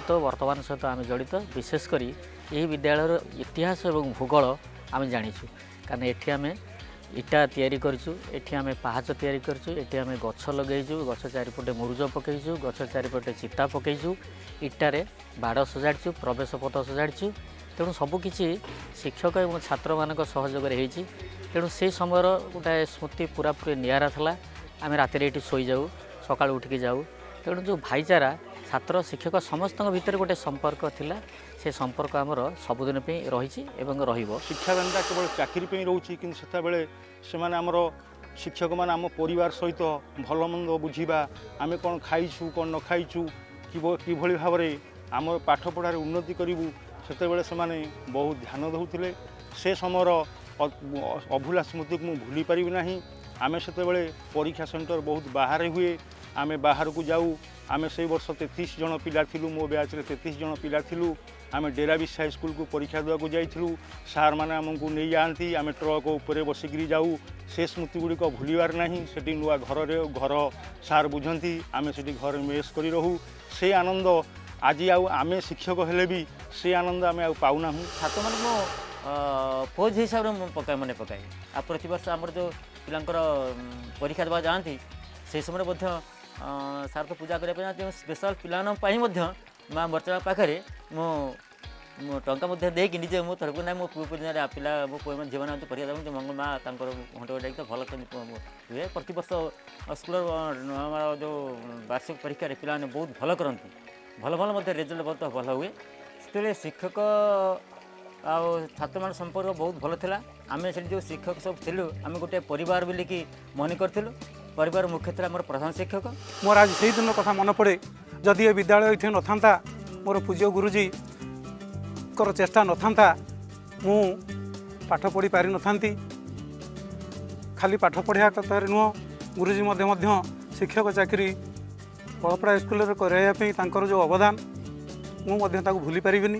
जड़ित वर्तमान सहित आम जड़ित विशेषकर यही विद्यालय इतिहास और भूगोल आम जाचु कारण ये आम इटा तैयारी करचु एठी आम पहाच तैयारी करचु एठी आम गछ लगेचु गछ चारिपटे मुरुज पकईचु गछ चारिपटे चिता पकईचु इटारे बाड़ सजाड़चु प्रवेश पथ सजाड़चु तेणु सबकि शिक्षक और छात्र मान सहयोग तेणु से समय गोटे स्मृति पूरा पूरी निरा था आम राति ये शोई जाऊ सका उठिक जाऊ तेणु जो भाईचारा छात्र शिक्षक समस्त भितर गोटे संपर्क थिला से संपर्क आमर सबुदिन रही शिक्षादानटा केवल चाकरी रोचे कि से आमर शिक्षक मान आम परिवार सहित भल मंद बुझा आम कौन खाइछु कौन न खाइछु कि भाव में आम पाठ पढ़ार उन्नति करूँ से बहुत ध्यान दौले से समयर अभूला स्मृति को मुझे भूली पारि ना आम से परीक्षा सेंटर बहुत बाहर हुए आम बाहर को जाऊ आम से वर्ष 33 जन पिला थिलु मो बैच रे 33 जन पिला थिलु आम डेराबिश हाई स्कूल को परीक्षा देवा जाइलु सार मैंने आमको नहीं जाती आम ट्रक उपर बसिकी जाऊ से स्मृति गुड़िक भूलबार ना से नुआ घर सार बुझंती आम से घर मेस कर रहू से आनंद आज आम शिक्षक हेले भी से आनंद आम पाऊना छात्र मान पोज हिसाब से पकाए मन पकाए आ प्रति वर्ष आम जो पिलांकर परीक्षा देवा जाती से समय सार तो पूजा करने जाती स्पेशल पिला माँ बर्चा पाखे मो टंका देकी निजे मो थरक ना मो पिला मो पुआ झील मैंने परीक्षा देते मंगल माँ घंटे जाए तो भल हुए प्रति वर्ष स्कूल जो वार्षिक परीक्षा पिला बहुत भल करती भल भल रिजल्ट बहुत भल हुए से शिक्षक आ छात्र मान संपर्क बहुत भल था आम से जो शिक्षक सब थिलु आम गोटे परिवार बोलिकी मन करूँ परिवार मुख्य था मोर प्रधान शिक्षक मोर आज से दिन कथा मन पड़े जदि ये विद्यालय ये न था मोर पूज्य गुरुजी कर चेष्टा न था मु पाठ पढ़ी पारि न थांती खाली पाठ पढ़िया कथा नुह गुरुजी मध्य शिक्षक चाकरी बड़पड़ा स्कूल करने जो अवदान मुझे भूली पारिनी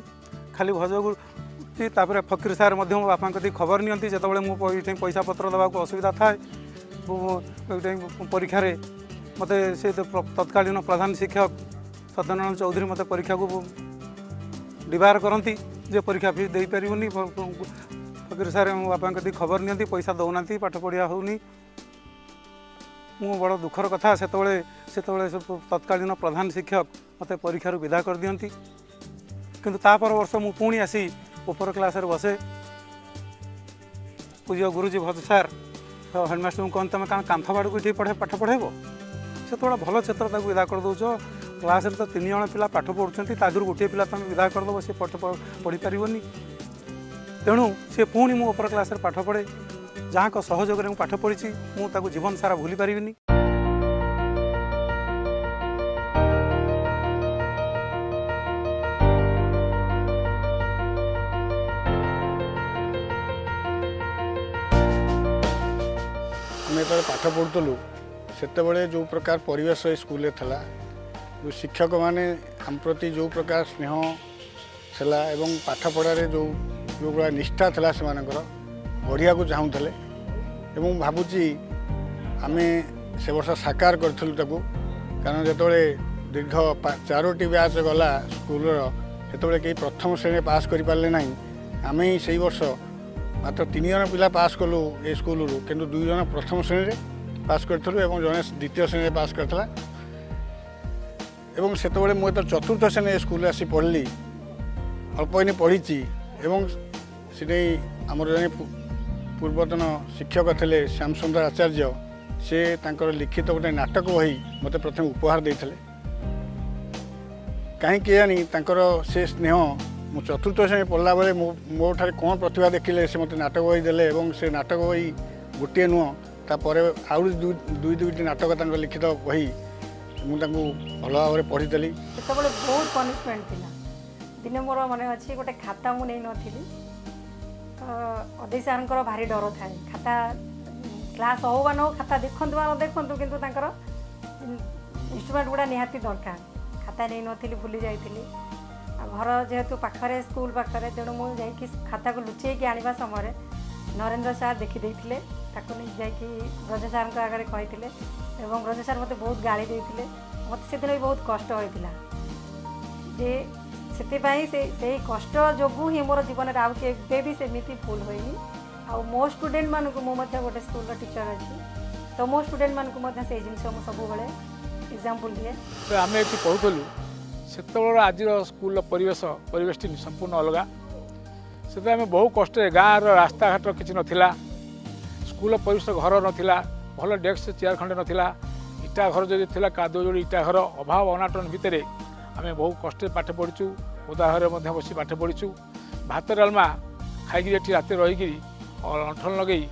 खाली भजगुरु तापर फकीर सार मो बापा कति खबर नियंती जिते मुझे पैसा पत्र देवाक असुविधा थाए परीक्षा मत से तत्कालीन प्रधान शिक्षक सत्यनारायण चौधरी मत परीक्षा को डिबार करती जे परीक्षा फीस दे पारूनी फकीर सार मो बापा कति खबर नियंती पैसा दौना पाठ पढ़िया होनी मु बड़ दुखर कथा से तत्कालीन प्रधान शिक्षक मत परीक्षा विदा कर दियंती किंतु तापर वर्ष मु पुणी आसी ऊपर क्लास बसे पूज्य गुरुजी भज सार हेडमास्टर को कहते तुम कांथ बाड़ को पढ़े पाठ पढ़ेब से थोड़ा भल क्षेत्र विदा कर दौच क्लास तो 3 जन पिला पाठ पढ़ुंट तादर गोटे पिला तुम विदा करदेव सी पढ़ी पारनी तेणु सी पुणी मु ऊपर क्लास पाठ पढ़े जहाँ सहयोग में पाठ पढ़ी मुझे जीवन सारा भूली पारिनी। आम जो पाठ पढ़ुलु से जो प्रकार परिवेश स्कूल था जो शिक्षक माने आम प्रति जो प्रकार स्नेह था एवं पाठ पढ़ारे जो जो निष्ठा था से बढ़िया को चाहूले एवं भावुची आम से वर्ष साकार करूँ कारण जो दीर्घ 4टी बैच गला स्कूल से कहीं प्रथम श्रेणी पास कर पारे ना आम ही से वर्ष मात्र 3 जन पिला पास कलु ए स्कूल किंतु 2 जन प्रथम श्रेणी पास करूँ और जड़े द्वितीय श्रेणी पास करता एवं से मुझे चतुर्थ श्रेणी स्कूल आसी पढ़ली अल्प दिन पढ़ी से आमर जड़े पूर्वतन शिक्षक थे श्याम सुंदर आचार्य से लिखित गोटे नाटक बही मत प्रथम उपहार देते कहीं जानी से स्नेह मु चतुर्थ श्रेणी पढ़ला बेले मो ठारे कौन प्रतिभा देखिले से मत नाटक बही देले से नाटक बही गोटे नुह तापर आउरी दुईटी नाटक लिखित बही मुझे भल भाव में पढ़ीदेली बहुत पनिशमेंट थी दिने मोर मन अच्छी गोटे खाता मुझे नी अधे सार भारी डर थाए खाता क्लास हो वा न हो खाता देखु न देखु कितु इन्स्ट्रुमेंट गुड़ा निहाती दरकार खाता नहीं नी भूली जाइली घर जेहेतु पाखरे स्कूल पाखरे तेणु मुझे खाता को लुचेक आने समय नरेंद्र सार देखीदे ब्रज सार आगे कही ब्रज सार मत बहुत गाड़ी देते मत से दिन भी बहुत कष्ट होता जे ସେଥିପାଇଁ ସେଇ କଷ୍ଟ ଯୋଗୁଁ ହିଁ ମୋର ଜୀବନରେ ଆଉ କେବେ ବି ସେମିତି ଭୁଲ ହୋଇନି। ଆଉ ମୋ ଷ୍ଟୁଡେଣ୍ଟମାନଙ୍କୁ ମୁଁ ମଧ୍ୟ ଗୋଟେ ସ୍କୁଲର ଟିଚର ଅଛି, ତ ମୋ ଷ୍ଟୁଡେଣ୍ଟମାନଙ୍କୁ ମଧ୍ୟ ସେଇ ଜିନିଷ ମୁଁ ସବୁବେଳେ ଏକ୍ଜାମ୍ପଲ୍ ଦିଏ। ଆମେ ଏଠି ପଢ଼ୁଥିଲୁ ସେତେବେଳେ ଆଜିର ସ୍କୁଲର ପରିବେଶଟି ସମ୍ପୂର୍ଣ୍ଣ ଅଲଗା। ସେଥିପାଇଁ ଆମେ ବହୁ କଷ୍ଟରେ ଗାଁର ରାସ୍ତାଘାଟ କିଛି ନଥିଲା, ସ୍କୁଲର ପରିବେଶ ଘର ନଥିଲା, ଭଲ ଡେସ୍କ ଚେୟାର ଖଣ୍ଡେ ନଥିଲା, ଇଟା ଘର ଯଦି ଥିଲା କାଦୁଅ ଯୋଡ଼ି ଇଟା ଘର, ଅଭାବ ଅନାଟନ ଭିତରେ ଆମେ ବହୁ କଷ୍ଟରେ ପାଠ ପଢ଼ିଛୁ। ଓଦା ଘରେ ମଧ୍ୟ ବସି ପାଠ ପଢ଼ିଛୁ। ଭାତ ଡାଲମା ଖାଇକିରି ଏଠି ରାତିରେ ରହିକିରି ଲଣ୍ଠନ ଲଗେଇ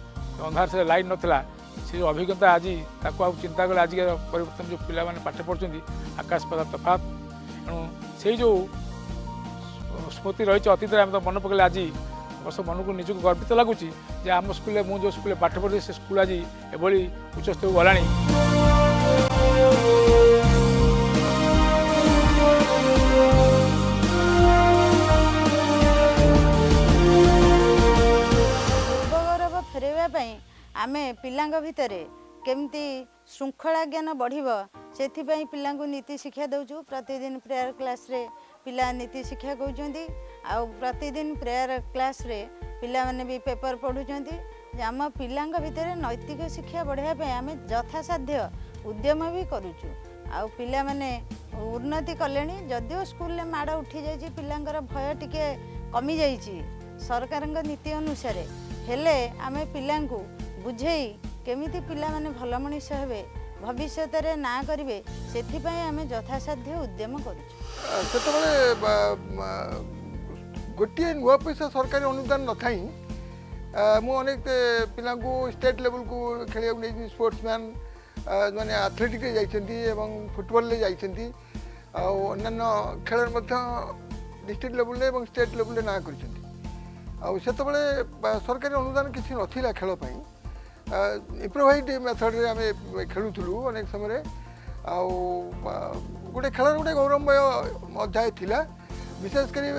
ଅନ୍ଧାର ସେ ଲାଇଟ୍ ନଥିଲା, ସେ ଯେଉଁ ଅଭିଜ୍ଞତା ଆଜି ତାକୁ ଆଉ ଚିନ୍ତା କଲେ ଆଜିକା ପରିବର୍ତ୍ତନ ଯେଉଁ ପିଲାମାନେ ପାଠ ପଢ଼ୁଛନ୍ତି ଆକାଶ ପାତାଳ ତଫାତ। ତେଣୁ ସେଇ ଯେଉଁ ସ୍ମୃତି ରହିଛି ଅତୀତରେ ଆମେ ତ ମନେ ପକାଇଲେ ଆଜି ଅବଶ୍ୟ ମନକୁ ନିଜକୁ ଗର୍ବିତ ଲାଗୁଛି ଯେ ଆମ ସ୍କୁଲରେ ମୁଁ ଯେଉଁ ସ୍କୁଲରେ ପାଠ ପଢ଼ୁଛି ସେ ସ୍କୁଲ ଆଜି ଏଭଳି ଉଚ୍ଚସ୍ତରକୁ ଗଲାଣି। ଫେରାଇବା ପାଇଁ ଆମେ ପିଲାଙ୍କ ଭିତରେ କେମିତି ଶୃଙ୍ଖଳା ଜ୍ଞାନ ବଢ଼ିବ ସେଥିପାଇଁ ପିଲାଙ୍କୁ ନୀତି ଶିକ୍ଷା ଦେଉଛୁ। ପ୍ରତିଦିନ ପ୍ରେୟାର କ୍ଲାସ୍ରେ ପିଲା ନୀତି ଶିକ୍ଷା କହୁଛନ୍ତି, ଆଉ ପ୍ରତିଦିନ ପ୍ରେୟାର କ୍ଲାସ୍ରେ ପିଲାମାନେ ବି ପେପର ପଢ଼ୁଛନ୍ତି। ଆମ ପିଲାଙ୍କ ଭିତରେ ନୈତିକ ଶିକ୍ଷା ବଢ଼ାଇବା ପାଇଁ ଆମେ ଯଥାସାଧ୍ୟ ଉଦ୍ୟମ ବି କରୁଛୁ। ଆଉ ପିଲାମାନେ ଉନ୍ନତି କଲେଣି, ଯଦିଓ ସ୍କୁଲରେ ମାଡ଼ ଉଠିଯାଇଛି, ପିଲାଙ୍କର ଭୟ ଟିକେ କମିଯାଇଛି ସରକାରଙ୍କ ନୀତି ଅନୁସାରେ, ହେଲେ ଆମେ ପିଲାଙ୍କୁ ବୁଝେଇ କେମିତି ପିଲାମାନେ ଭଲ ମଣିଷ ହେବେ, ଭବିଷ୍ୟତରେ ନାଁ କରିବେ, ସେଥିପାଇଁ ଆମେ ଯଥାସାଧ୍ୟ ଉଦ୍ୟମ କରୁଛୁ। ସେତେବେଳେ ଗୋଟିଏ ନୂଆ ପଇସା ସରକାରୀ ଅନୁଦାନ ନଥାଇ ମୁଁ ଅନେକ ପିଲାଙ୍କୁ ଷ୍ଟେଟ୍ ଲେଭେଲକୁ ଖେଳିବାକୁ ନେଇଛି। ସ୍ପୋର୍ଟସମ୍ୟାନ୍ ମାନେ ଆଥଲେଟିକ୍ରେ ଯାଇଛନ୍ତି ଏବଂ ଫୁଟବଲରେ ଯାଇଛନ୍ତି, ଆଉ ଅନ୍ୟାନ୍ୟ ଖେଳରେ ମଧ୍ୟ ଡିଷ୍ଟ୍ରିକ୍ଟ ଲେଭେଲରେ ଏବଂ ଷ୍ଟେଟ୍ ଲେଭେଲରେ ନାଁ କରିଛନ୍ତି। ଆଉ ସେତେବେଳେ ସରକାରୀ ଅନୁଦାନ କିଛି ନଥିଲା ଖେଳ ପାଇଁ, ଇମ୍ପ୍ରୋଭାଇଜ୍ ମେଥଡ଼ରେ ଆମେ ଖେଳୁଥିଲୁ ଅନେକ ସମୟରେ। ଆଉ ଗୋଟେ ଖେଳର ଗୋଟେ ଗୌରବମୟ ଅଧ୍ୟାୟ ଥିଲା। ବିଶେଷ କରି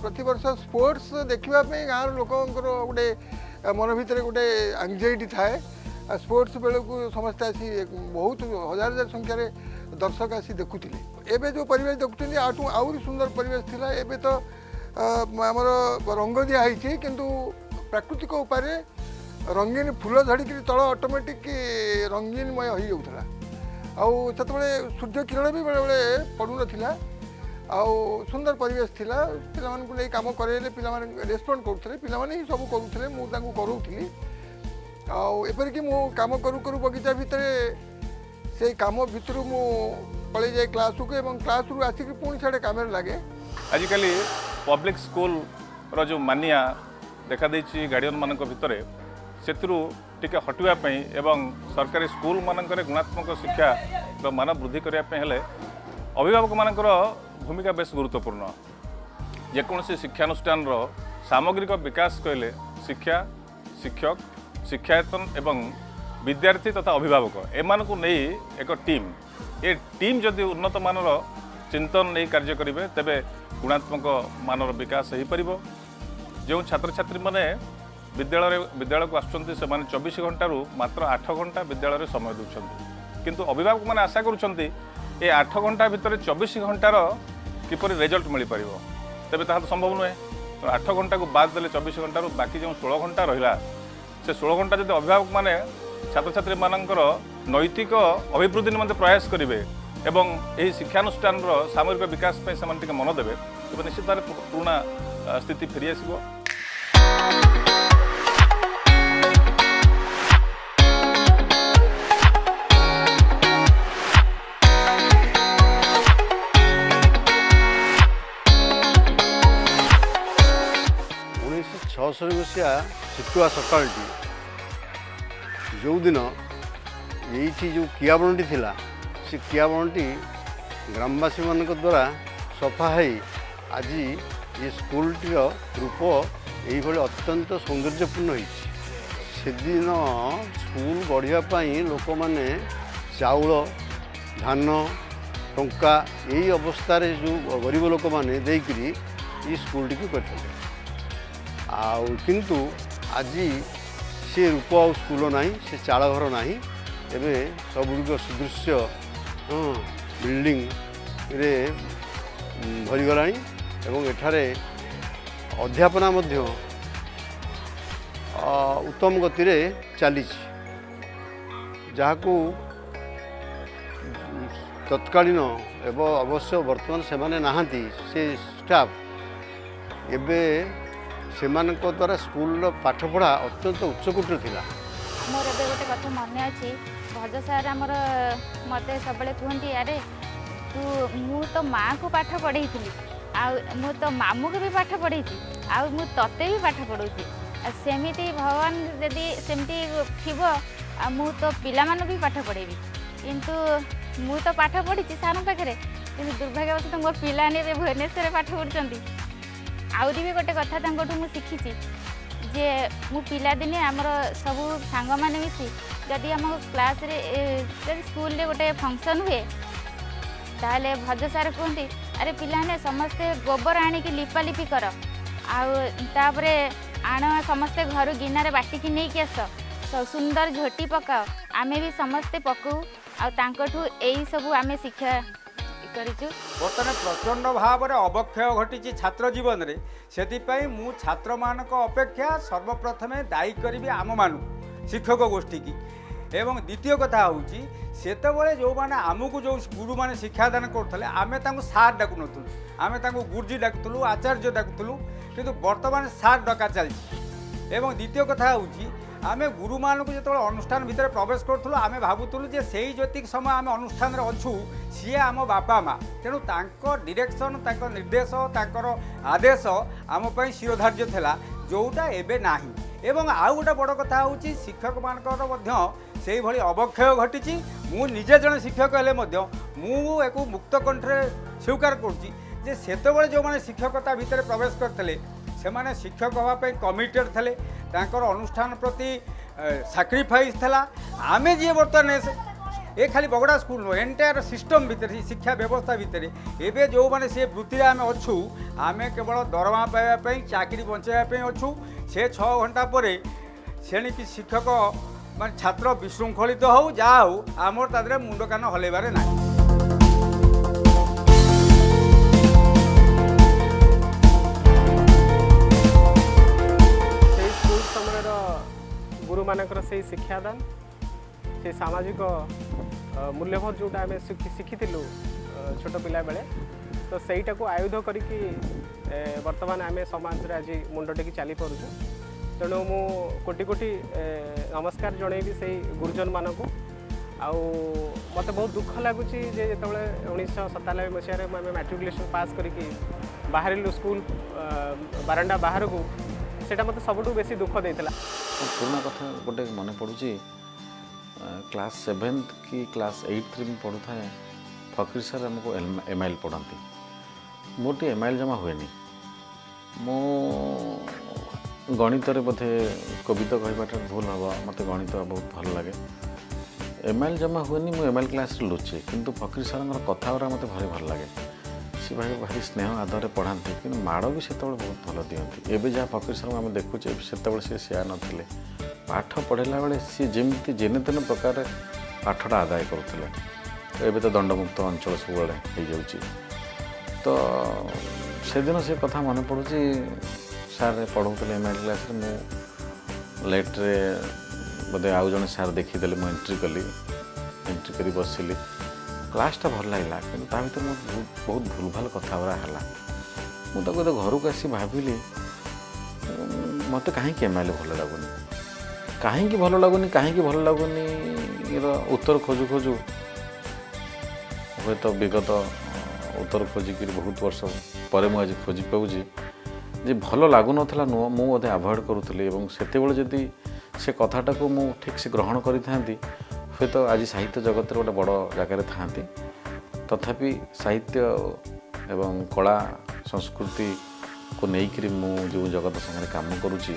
ପ୍ରତିବର୍ଷ ସ୍ପୋର୍ଟସ୍ ଦେଖିବା ପାଇଁ ଗାଁର ଲୋକଙ୍କର ଗୋଟେ ମନ ଭିତରେ ଗୋଟେ ଆଙ୍ଗଜାଇଟି ଥାଏ। ସ୍ପୋର୍ଟସ୍ ବେଳକୁ ସମସ୍ତେ ଆସି ବହୁତ ହଜାର ହଜାର ସଂଖ୍ୟାରେ ଦର୍ଶକ ଆସି ଦେଖୁଥିଲେ। ଏବେ ଯେଉଁ ପରିବେଶ ଦେଖୁଛନ୍ତି ଆହୁରି ସୁନ୍ଦର ପରିବେଶ ଥିଲା। ଏବେ ତ ଆମର ରଙ୍ଗ ଦିଆ ହେଇଛି, କିନ୍ତୁ ପ୍ରାକୃତିକ ଉପାୟରେ ରଙ୍ଗୀନ ଫୁଲ ଧରିକିରି ତଳ ଅଟୋମେଟିକ୍ ରଙ୍ଗୀନମୟ ହୋଇଯାଉଥିଲା। ଆଉ ସେତେବେଳେ ସୂର୍ଯ୍ୟ କିରଣ ବି ବେଳେବେଳେ ପଡ଼ୁନଥିଲା, ଆଉ ସୁନ୍ଦର ପରିବେଶ ଥିଲା। ପିଲାମାନଙ୍କୁ ନେଇ କାମ କରାଇଲେ ପିଲାମାନେ ରେସ୍ପଣ୍ଡ କରୁଥିଲେ, ପିଲାମାନେ ହିଁ ସବୁ କରୁଥିଲେ, ମୁଁ ତାଙ୍କୁ କରାଉଥିଲି। ଆଉ ଏପରିକି ମୁଁ କାମ କରୁ କରୁ ବଗିଚା ଭିତରେ ସେଇ କାମ ଭିତରୁ ମୁଁ ପଳେଇ ଯାଏ କ୍ଲାସ୍କୁ, ଏବଂ କ୍ଲାସ୍ରୁ ଆସିକି ପୁଣି ସିଆଡ଼େ କାମରେ ଲାଗେ। ଆଜିକାଲି ପବ୍ଲିକ୍ ସ୍କୁଲର ଯେଉଁ ମାନିଆ ଦେଖାଦେଇଛି ଗାର୍ଡ଼ିଆନ୍ମାନଙ୍କ ଭିତରେ, ସେଥିରୁ ଟିକେ ହଟିବା ପାଇଁ ଏବଂ ସରକାରୀ ସ୍କୁଲମାନଙ୍କରେ ଗୁଣାତ୍ମକ ଶିକ୍ଷାର ମାନ ବୃଦ୍ଧି କରିବା ପାଇଁ ହେଲେ ଅଭିଭାବକମାନଙ୍କର ଭୂମିକା ବେଶ ଗୁରୁତ୍ୱପୂର୍ଣ୍ଣ। ଯେକୌଣସି ଶିକ୍ଷାନୁଷ୍ଠାନର ସାମଗ୍ରିକ ବିକାଶ କହିଲେ ଶିକ୍ଷା, ଶିକ୍ଷକ, ଶିକ୍ଷାୟତନ ଏବଂ ବିଦ୍ୟାರ್ಥୀ ତଥା ଅଭିଭାବକ ଏମାନଙ୍କୁ ନେଇ ଏକ ଟିମ୍, ଏ ଟିମ୍ ଯଦି ଉନ୍ନତ ମାନର ଚିନ୍ତନ ନେଇ କାର୍ଯ୍ୟ କରିବେ ତେବେ ଗୁଣାତ୍ମକ ମାନର ବିକାଶ ହୋଇପାରିବ। ଯେଉଁ ଛାତ୍ରଛାତ୍ରୀମାନେ ବିଦ୍ୟାଳୟକୁ ଆସୁଛନ୍ତି ସେମାନେ 24 ଘଣ୍ଟାରୁ ମାତ୍ର 8 ଘଣ୍ଟା ବିଦ୍ୟାଳୟରେ ସମୟ ଦେଉଛନ୍ତି, କିନ୍ତୁ ଅଭିଭାବକମାନେ ଆଶା କରୁଛନ୍ତି ଏ 8 ଘଣ୍ଟା ଭିତରେ 24 ଘଣ୍ଟାର କିପରି ରେଜଲ୍ଟ ମିଳିପାରିବ। ତେବେ ତାହା ତ ସମ୍ଭବ ନୁହେଁ। 8 ଘଣ୍ଟାକୁ ବାଦ ଦେଲେ 24 ଘଣ୍ଟାରୁ ବାକି ଯେଉଁ 16 ଘଣ୍ଟା ରହିଲା, ସେ 16 ଘଣ୍ଟା ଯଦି ଅଭିଭାବକମାନେ ଛାତ୍ରଛାତ୍ରୀମାନଙ୍କର ନୈତିକ ଅଭିବୃଦ୍ଧି ନିମନ୍ତେ ପ୍ରୟାସ କରିବେ ଏବଂ ଏହି ଶିକ୍ଷାନୁଷ୍ଠାନର ସାମଗ୍ରିକ ବିକାଶ ପାଇଁ ସେମାନେ ଟିକେ ମନ ଦେବେ, ତେବେ ନିଶ୍ଚିତ ଭାବରେ ପୁରୁଣା ସ୍ଥିତି ଫେରିଆସିବ। 1966 ମସିହା ଶୀତୁଆ ସକାଳଟି ଯେଉଁଦିନ ଏଇଠି ଯେଉଁ କିଆବଣଟି ଥିଲା, ସେ କିଆବଣଟି ଗ୍ରାମବାସୀମାନଙ୍କ ଦ୍ୱାରା ସଫା ହେଇ ଆଜି ଏ ସ୍କୁଲଟିର ରୂପ ଏଇଭଳି ଅତ୍ୟନ୍ତ ସୌନ୍ଦର୍ଯ୍ୟପୂର୍ଣ୍ଣ ହୋଇଛି। ସେଦିନ ସ୍କୁଲ ଗଢ଼ିବା ପାଇଁ ଲୋକମାନେ ଚାଉଳ, ଧାନ, ଟଙ୍କା ଏଇ ଅବସ୍ଥାରେ ଯେଉଁ ଗରିବ ଲୋକମାନେ ଦେଇକରି ଏ ସ୍କୁଲଟିକୁ କରିଥିଲେ। ଆଉ କିନ୍ତୁ ଆଜି ସେ ରୂପ ଆଉ ସ୍କୁଲ ନାହିଁ, ସେ ଚାଳଘର ନାହିଁ। ଏବେ ସବୁଗୁଡ଼ିକ ସୁଦୃଶ୍ୟ ବିଲ୍ଡିଂରେ ଭରିଗଲାଣି ଏବଂ ଏଠାରେ ଅଧ୍ୟାପନା ମଧ୍ୟ उत्तम गति रे चली जहाकू तत्कालीन एवं अवश्य वर्तमान से माने नहांती से स्टाफ एबे सेमानक द्वारा स्कूल पाठपढ़ा अत्यंत उच्चकोटर थिला। मोर एबे गोटे कथा मन अछि भज सार हमर मते सबले कहंती अरे तू मु तो माँ को पाठ पढ़ई थी आ मु तो मामू को भी पाठ पढ़ई थी आ मु तते भी पाठ पढ़ौची सेमिति भगवान यदि सेमती थी मु तो पिला मानु भी पाठ पढ़ेबी किंतु मु तो पाठ पढ़ी सार पाखे कि दुर्भाग्यवश मो पिला भुवनेश्वर पाठ पढ़ुंट आउरी भी गोटे कथा मुझे शिखी जे मु पिला दिने आमर सबू सांग मैंने मिसी जदि आम क्लास रे स्कूल रे गोटे फंक्शन हुए ताले भज सार कहते अरे पिलाने समस्ते गोबर आणिकी लिपालिपि कर आउे आण समस्ते घर गिनारे बाटिकी नहीं आस सुंदर झोटी पकाओ आमे भी समस्ते पकाऊ आठू यही सब आम शिक्षा बर्तमान प्रचंड भाव में अवक्षय घटी छात्र जीवन में से मु छात्र मान अपेक्षा सर्वप्रथमे दायी करी आम मान शिक्षक गोष्ठी की एवं द्वितीय कथा हूँ सेतबले जो मैंने आमको जो गुरु मैंने शिक्षादान करते आम सार डाकु नुँ आम गुरुजी डाकुलु आचार्य डाकुलु किंतु वर्तमान सार डका चलती एवं द्वितीय कथा हूँ आम गुरु मान को जो अनुष्ठान भितर प्रवेश करूँ आम भावुलु जे से जी समय आम अनुष्ठान अच्छू सी आम बापा माँ तेणु डिरेक्शन निर्देश तांकर आदेश आम शिरोधार्य था जोटा एबे नाही एवं आउ गोटे बड़ कथा हूँ शिक्षक मानकर से भली अवक्षय घटी मु निजे जड़े शिक्षक हेले एक मुक्त कंठे स्वीकार करुँचे सेतबले जो मैंने शिक्षकता भितर प्रवेश करते से माने शिक्षक हाँपाई कमिटेड थे तांकर अनुष्ठान प्रति सैक्रिफाइस था आमे जी बर्तमान ये खाली बगड़ा स्कूल नो एंटायर सिस्टम भितर शिक्षा व्यवस्था भितर एवं जो मैंने से वृत्ति आम अच्छू आम केवल दरमा पाइबापी चाकरी बचाइवाई अच्छू से 6 घंटा पर सेणिकी शिक्षक मान छात्र विशृंखलित हो जा हो आमर तादरे मुंड कान हलैबारे ना। स्कूल समय गुरु मानकर से शिक्षादान से सामाजिक मूल्यबोध जोटा आम शिखी छोट पिला बेले तो सहीटा को आयुध करिकी वर्तमान आम समाज रे आज मुंड टेकी चली पारुछु तेणु मु कोटि कोटि नमस्कार जनइबी से गुरुजन मानक आउ मत बहुत दुख लगुच जो 1997 मसीह आम मैट्रिकुलेशन पास करके बाहर स्कूल बारंडा बाहर को सेटा मत सबुठ बेसी दुख देता। पुराना कथा गोटे मन पड़ुची क्लास 7th कि क्लास 8th में पढ़ू था फकीर सर हमको MIL पढ़ाती मोर टी MIL जमा हुए मो गणित बोधे कविता कहवाटा भूल हम मत गणित बहुत भल लगे MIL जमा हुए मुझे MIL क्लास लुचे किंतु फकीर सर कथा मत भारी भल लगे सी भाई भारी स्नेह आदर पढ़ाती कि माड़ भी से बहुत भल दिखती एवं जहाँ फकीर सर आम देखुचे से सी नथिले पाठ पढ़ेला बेले सी जमी जेने तेने प्रकार पाठटा आदाय करुले एवं तो दंडमुक्त अंचल सब हो जाऊँगी तो से दिन से कथा मन पड़ू सार पढ़ाऊे MIL क्लास मु लेट्रे बोधे आउ जड़े सार देखीदे मुझे एंट्री कली एंट्री कर बसिली क्लासटा भल लगे कि भर बहुत भूल भाल कथा है मुझे घर को आसी भाविली मत कहीं MIL भल लगुनि कहीं भल लगुनि उत्तर खोजु खोजु हे तो विगत उत्तर खोजिक बहुत वर्ष पर मुझे खोजी पाऊँगी जे भल लगुन नुह मुझे आभोड करुली से जदि से कथाटा को मु ठीक से ग्रहण करी था हे तो आज साहित्य जगत गोटे बड़ जगार था तथापि साहित्य एवं कला संस्कृति को लेकर मु जो जगत सागर काम करुँची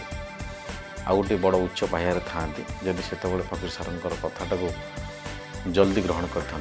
आ गोटे बड़ उच्च पाह्यार था जदि से फकीर सार कथाटा को जल्दी ग्रहण करता।